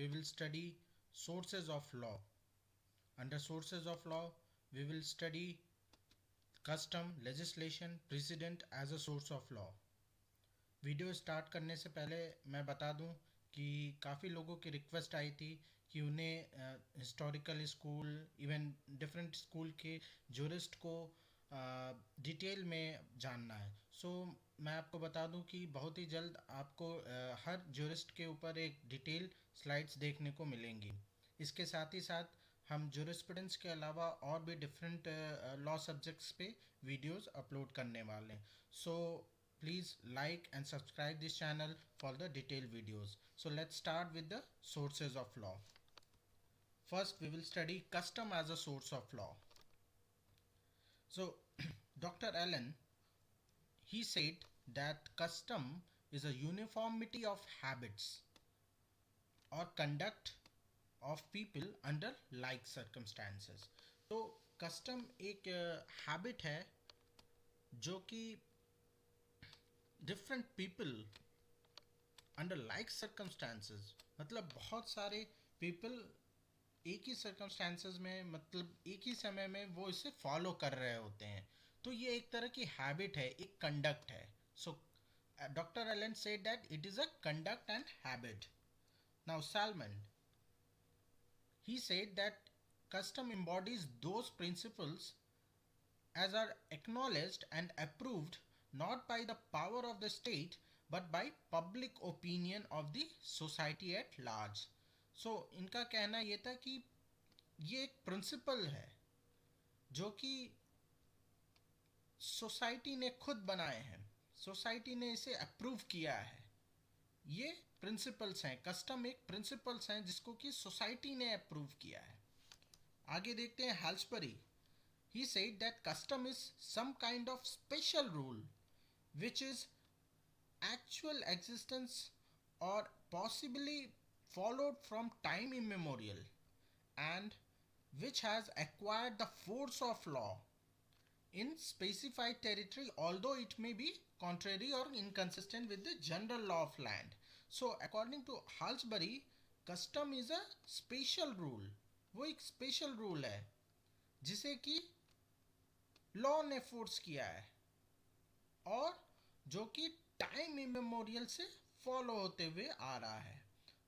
we will study sources of law. Under sources of law, we will study custom, legislation, precedent as a source of law. Video start करने से पहले मैं बता दूं कि काफ़ी लोगों की रिक्वेस्ट आई थी कि उन्हें historical school even different school के जूरिस्ट को डिटेल में जानना है. सो मैं आपको बता दूं कि बहुत ही जल्द आपको हर जूरिस्ट के ऊपर एक डिटेल स्लाइड्स देखने को मिलेंगी. इसके साथ ही साथ हम जूरिस्प्रूडेंस के अलावा और भी डिफरेंट लॉ सब्जेक्ट्स पे वीडियोस अपलोड करने वाले हैं. सो please like and subscribe this channel for the detailed videos. So let's start with the sources of law. First we will study custom as a source of law. So Dr. Allen, he said that custom is a uniformity of habits or conduct of people under like circumstances. तो custom एक habit है जो कि different people under like circumstances, मतलब बहुत सारे people एक ही circumstances में, मतलब एक ही समय में वो इसे फॉलो कर रहे होते हैं. तो ये एक तरह की हैबिट है, एक कंडक्ट है. So doctor Allen said that it is a conduct and habit. Now Salmond, he said that custom embodies those principles as are acknowledged and approved not by the power of the state but by public opinion of the society at large. So इनका कहना ये था कि ये एक principal है जो कि सोसाइटी ने खुद बनाए हैं, सोसाइटी ने इसे अप्रूव किया है. ये प्रिंसिपल्स हैं, कस्टम एक प्रिंसिपल्स हैं जिसको कि सोसाइटी ने अप्रूव किया है. आगे देखते हैं हेल्सबरी. He said that custom is some kind of special rule which is actual existence or possibly followed from time immemorial and which has acquired the force of law in specified territory although it may be contrary or inconsistent with the general law of land. So according to Halsbury, custom is a special rule. वो एक special rule है जिसे कि law ने force किया है और जो कि टाइम इमेमोरियल से फॉलो होते हुए आ रहा है.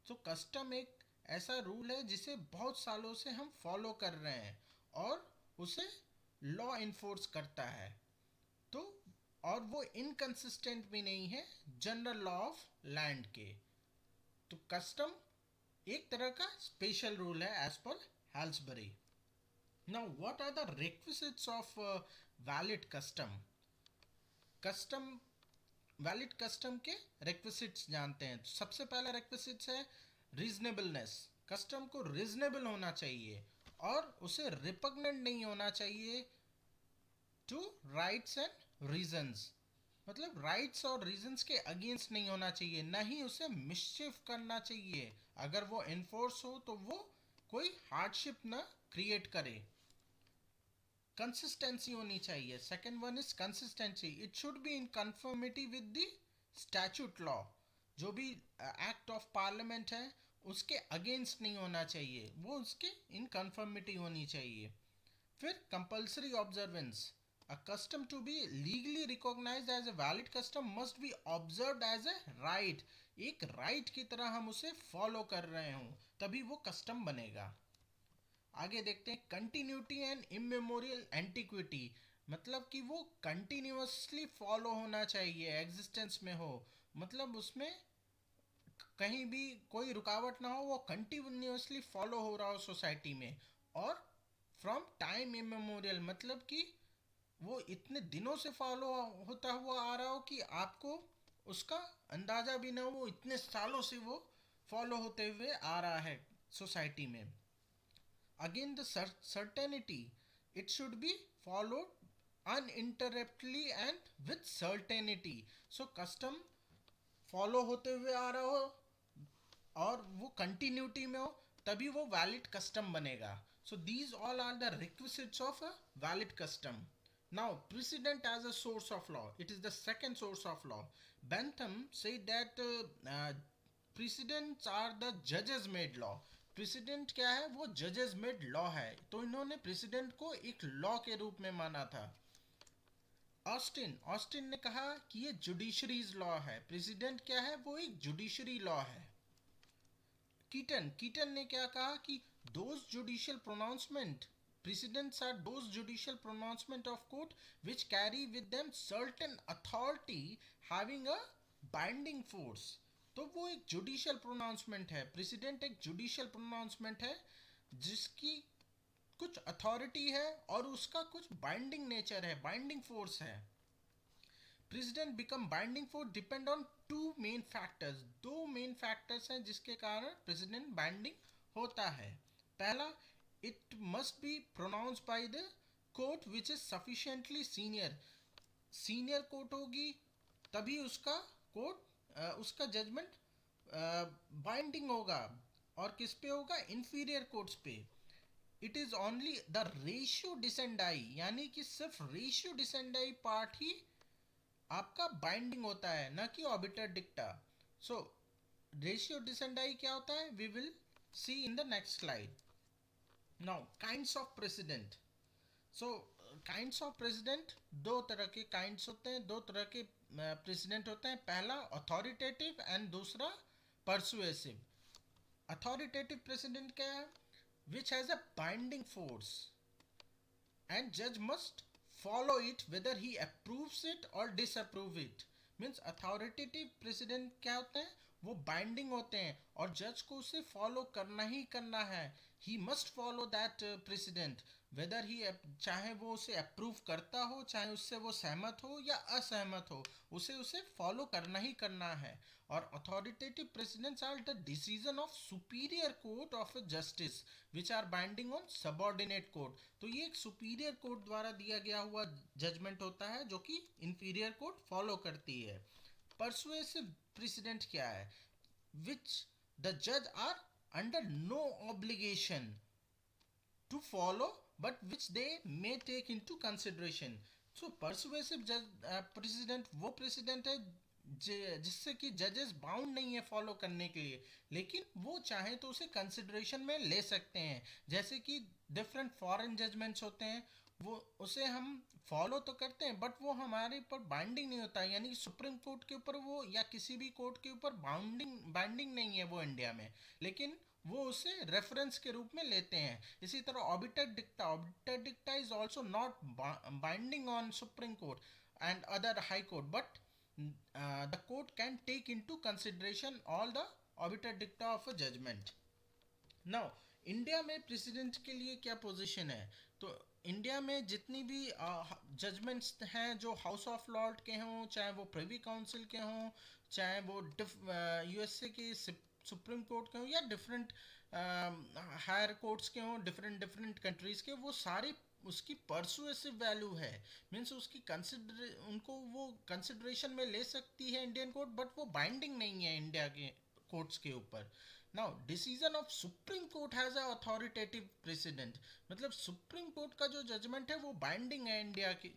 तो कस्टम एक ऐसा रूल है जिसे बहुत सालों से हम फॉलो कर रहे हैं और उसे लॉ इन्फोर्स करता है. तो और वो इनकंसिस्टेंट भी नहीं है जनरल लॉ ऑफ लैंड के. तो कस्टम एक तरह का स्पेशल रूल है as per Halsbury. Now, what are the requisites of valid custom? Custom valid custom के requisites जानते हैं. तो सबसे पहला requisites है reasonableness. कस्टम को reasonable होना चाहिए और उसे repugnant नहीं होना चाहिए to rights and reasons. मतलब राइट्स और रीजंस के अगेंस्ट नहीं होना चाहिए, ना ही उसे मिसचिफ करना चाहिए. अगर वो इन्फोर्स हो तो वो कोई हार्डशिप ना क्रिएट करे. कंसिस्टेंसी होनी चाहिए. Second one is consistency. It should be in conformity with the statute law. जो भी एक्ट ऑफ पार्लियामेंट है उसके अगेंस्ट नहीं होना चाहिए, वो उसके इन कन्फर्मिटी होनी चाहिए. फिर compulsory observance. A custom to be legally recognized as a valid custom must be observed as a right. एक right की तरह हम उसे follow कर रहे हों तभी वो custom बनेगा. आगे देखते हैं कंटिन्यूटी एंड इमेमोरियल एंटिक्विटी. मतलब कि वो कंटिन्यूसली फॉलो होना चाहिए, एग्जिस्टेंस में हो, मतलब उसमें कहीं भी कोई रुकावट ना हो, वो कंटिन्यूसली फॉलो हो रहा हो सोसाइटी में. और फ्रॉम टाइम इमेमोरियल मतलब कि वो इतने दिनों से फॉलो होता हुआ आ रहा हो कि आपको उसका अंदाज़ा भी ना हो, वो इतने सालों से वो फॉलो होते हुए आ रहा है सोसाइटी में. Again, the certainty. It should be followed uninterruptedly and with certainty. So custom follow होते हुए आ रहा हो और वो continuity में हो तभी वो valid custom बनेगा. So these all are the requisites of a valid custom. Now precedent as a source of law. It is the second source of law. Bentham said that precedents are the जजेस made law. Precedent क्या है? वो जजेस made law है, तो इन्होंने president को एक लॉ के रूप में माना था। ऑस्टिन ऑस्टिन ने कहा कि ये जुडिशरीज लॉ है। प्रेसिडेंट क्या है? वो एक जुडिशरी लॉ है। कीटन कीटन ने क्या कहा कि those judicial pronouncement precedents are those judicial pronouncement of court which carry with them certain authority having a binding force। तो वो एक जुडिशियल प्रोनाउंसमेंट है। प्रेसिडेंट एक जुडिशियल प्रोनाउंसमेंट है जिसकी कुछ अथॉरिटी है और उसका कुछ बाइंडिंग नेचर है, बाइंडिंग फोर्स है। Precedent become binding force depend on two main factors. दो मेन फैक्टर्स हैं जिसके कारण प्रेसिडेंट बाइंडिंग होता है। पहला, it must be pronounce by the court which is sufficiently senior. Senior court होगी तभी उसका कोर्ट उसका जजमेंट बाइंडिंग होगा। और किस पे होगा? इंफीरियर कोर्ट्स पे। It is only the ratio decidendi, यानी कि सिर्फ रेशियो डिसेंडाई पार्ट ही आपका बाइंडिंग होता है, ना कि ऑबिटर डिक्टा। सो रेशियो डिसेंडाई क्या होता है? We will see in the next slide. Now kinds of precedent. So kinds of precedent, दो तरह के काइंड्स होते हैं, दो तरह के प्रेसिडेंट होते हैं। पहला अथॉरिटेटिव एंड दूसरा परसुएसिव। अथॉरिटेटिव प्रेसिडेंट क्या है? Which has a binding force and judge must follow it whether he approves it or disapprove it। Means authoritative president क्या होते हैं? वो बाइंडिंग होते हैं और जज को उसे फॉलो करना ही करना है। He must follow that president weather ही, चाहे वो उसे अप्रूव करता हो, चाहे उससे वो सहमत हो या असहमत हो, उसे उसे फॉलो करना ही करना है। और authoritative precedents are the decision of superior court of justice which are binding on subordinate court. तो ये एक सुपीरियर कोर्ट द्वारा दिया गया हुआ जजमेंट होता है जो कि इंफीरियर कोर्ट फॉलो करती है। परसुएसिव प्रेसिडेंट क्या है? विच द जज are under no obligation to follow but which they may take into consideration। so persuasive president वो president है जिससे कि जजेस बाउंड नहीं है फॉलो करने के लिए, लेकिन वो चाहे तो उसे कंसिडरेशन में ले सकते हैं। जैसे कि डिफरेंट फॉरेन जजमेंट्स होते हैं, वो उसे हम फॉलो तो करते हैं बट वो हमारे ऊपर बाइंडिंग नहीं होता है। यानी सुप्रीम कोर्ट के ऊपर वो या किसी भी कोर्ट के ऊपर बाइंडिंग नहीं है वो इंडिया में, लेकिन वो उसे रेफरेंस के रूप में लेते हैं। इसी तरह obiter dicta is also not binding on supreme court and other high court, but the court can take into consideration all the obiter dicta of a judgment। now India में प्रेसिडेंट के लिए क्या पोजीशन है? तो India में जितनी भी judgements हैं जो हाउस ऑफ लॉर्ड के हों, चाहे वो प्रिवी काउंसिल के हों, चाहे वो यूएसए के सुप्रीम कोर्ट के हों या डिफरेंट हायर कोर्ट्स के हों, डिफरेंट डिफरेंट कंट्रीज़ के, वो सारे उसकी परसुएसिव वैल्यू है। मीन्स उसकी उनको वो कंसिडरेशन में ले सकती है इंडियन कोर्ट, बट वो बाइंडिंग नहीं है इंडिया के कोर्ट्स के ऊपर। Now decision of Supreme court has a authoritative president. मतलब सुप्रीम कोर्ट का जो जजमेंट है वो बाइंडिंग है इंडिया के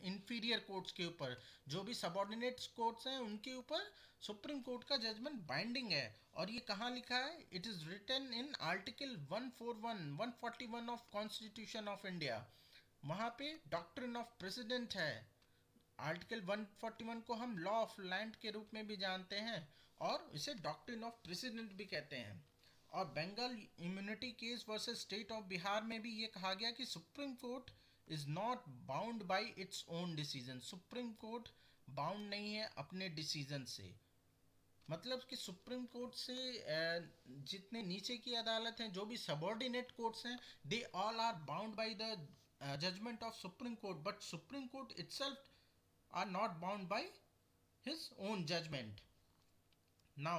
इंफीरियर कोर्ट्स के ऊपर। जो भी सबॉर्डिनेट कोर्ट्स हैं उनके ऊपर सुप्रीम कोर्ट का जजमेंट बाइंडिंग है। और ये कहाँ लिखा है? It is written in article 141 of constitution of India. वहाँ पे डॉक्ट्रिन ऑफ प्रेसिडेंट है। आर्टिकल 141 को हम लॉ ऑफ लैंड के रूप में भी जानते हैं और इसे डॉक्ट्रिन ऑफ प्रेसिडेंट भी कहते हैं। और Bengal immunity case versus state of Bihar में भी ये कहा गया कि Supreme Court is not bound by its own decision. Supreme Court bound नहीं है अपने डिसीजन से। मतलब कि सुप्रीम कोर्ट से जितने नीचे की अदालत हैं, जो भी सबॉर्डिनेट कोर्ट्स हैं, they all are bound by the judgement of Supreme Court, but Supreme Court itself are not bound by his own judgment। Now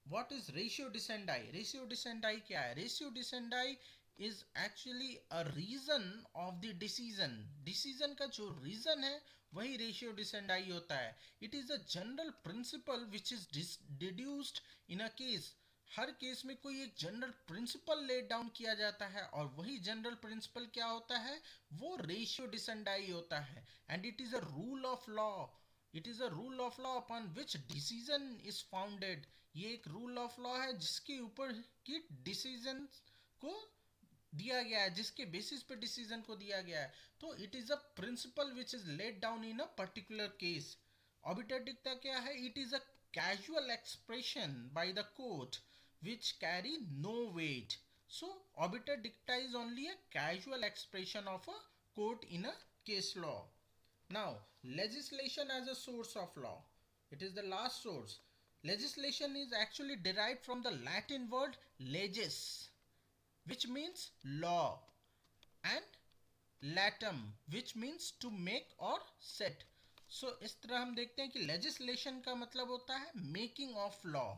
what is ratio decidendi? Ratio decidendi क्या है? Ratio decidendi is actually a reason of the decision। decision का जो reason है वही ratio decidendi होता है। it is a general principle which is deduced in a case। Her case में कोई एक जनरल प्रिंसिपल लेट डाउन किया जाता है और वही जनरल प्रिंसिपल क्या होता है? वो रेशियो डिसेंडाई होता है। And it is a rule of law it is a rule of law upon which decision is founded. ये एक रूल ऑफ लॉ है जिसके ऊपर की डिसीजन को दिया गया है, जिसके बेसिस पे डिसीजन को दिया गया है. तो it is a principle which is laid down in a particular case. Obiter dicta क्या है? It is a casual expression by the court which carry no weight. So obiter dicta is only a casual expression of a court in a case law. Now, legislation as a source of law. It is the last source. Legislation is actually derived from the Latin word leges, which means law, and latum, which means to make or set. So इस तरह हम देखते हैं कि legislation का मतलब होता है making of law.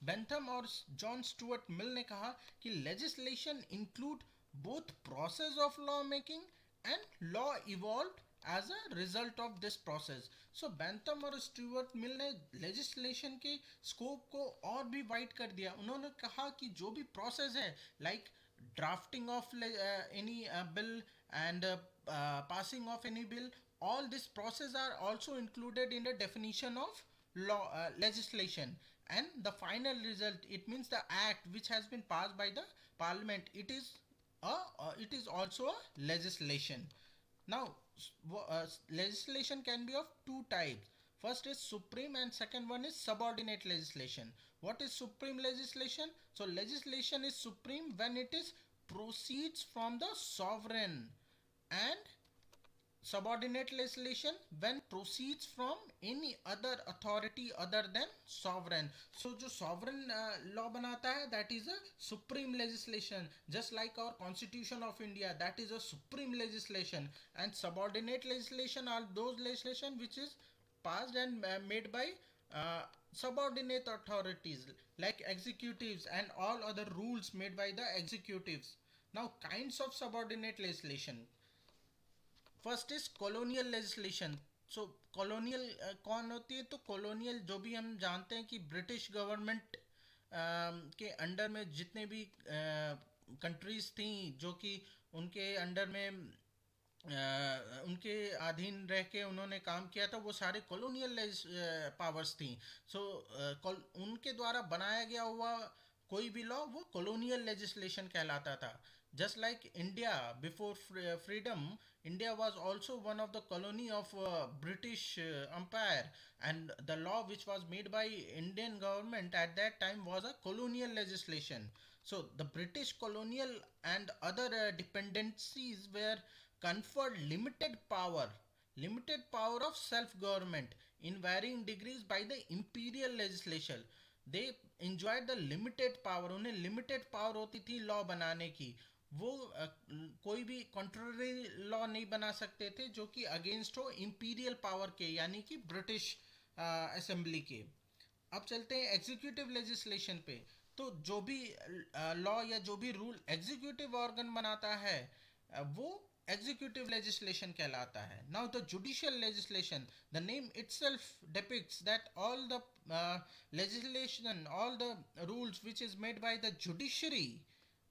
बेंथम और जॉन स्टुअर्ट मिल ने कहा कि legislation include both process of law making and law evolve as a result of this process. So Bentham और स्टुअर्ट मिल ने लेजिस्लेशन के स्कोप को और भी वाइड कर दिया. उन्होंने कहा कि जो भी प्रोसेस है, like drafting of any bill and passing of any bill, all this process are also included in the definition of law, legislation. And the final result, it means the act which has been passed by the parliament, it is also a legislation. Now legislation can be of two types. First is supreme and second one is subordinate legislation. What is supreme legislation? So legislation is supreme when it is proceeds from the sovereign, and subordinate legislation when proceeds from any other authority other than sovereign. So जो sovereign law बनाता है, that is a supreme legislation, just like our constitution of India, that is a supreme legislation. And subordinate legislation are those legislation which is passed and made by subordinate authorities like executives, and all other rules made by the executives. Now kinds of subordinate legislation. First is colonial legislation. So colonial कौन होती है? तो colonial जो भी हम जानते हैं कि ब्रिटिश गवर्नमेंट के अंडर में जितने भी कंट्रीज थी जो कि उनके अंडर में उनके अधीन रह के उन्होंने काम किया था, वो सारे कॉलोनियल पावर्स थी. सो उनके द्वारा बनाया गया हुआ कोई भी लॉ वो कॉलोनियल लेजिस्लेशन कहलाता था. Just like India before freedom, India was also one of the colony of British Empire, and the law which was made by Indian government at that time was a colonial legislation. So the British colonial and other dependencies were conferred limited power of self government in varying degrees by the imperial legislation. They enjoyed the limited power. उन्हें limited power होती थी law बनाने की. वो कोई भी contrary law नहीं बना सकते थे जो कि अगेंस्ट हो इंपीरियल पावर के, यानी कि ब्रिटिश असेंबली के. अब चलते हैं एग्जीक्यूटिव लेजिस्लेशन पे. तो जो भी लॉ या जो भी रूल एग्जीक्यूटिव ऑर्गन बनाता है वो एग्जीक्यूटिव लेजिस्लेशन कहलाता है. Now the judicial legislation, the name itself depicts that all the legislation, all the rules which is made by the judiciary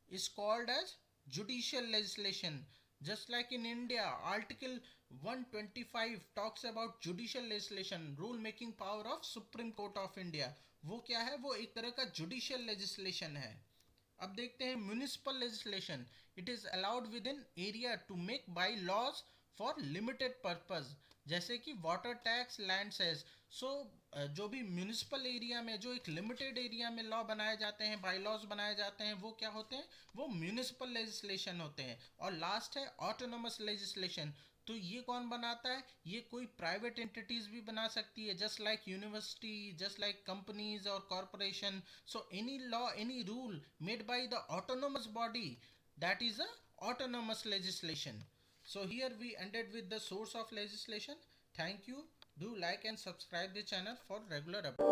is called as judicial legislation. Just like in India, Article 125 talks about judicial legislation, rule making power of Supreme Court of India. वो क्या है? वो एक तरह का judicial legislation है. अब देखते हैं municipal legislation. It is allowed within area to make bylaws for limited purpose, जैसे कि water tax, land cess. So जो भी म्यूनिसिपल एरिया में, जो एक लिमिटेड एरिया में लॉ बनाए जाते हैं, बाई लॉज बनाए जाते हैं, वो क्या होते हैं? वो म्यूनिसिपल लेजिस्लेशन होते हैं. और लास्ट है ऑटोनोमस लेजिस्लेशन. तो ये कौन बनाता है? ये कोई प्राइवेट एंटिटीज भी बना सकती है, just like university, just like companies और corporation. So any law, any rule made by the autonomous body, that is a autonomous legislation. So here we ended with the source of legislation. Thank you. Do like and subscribe the channel for regular updates.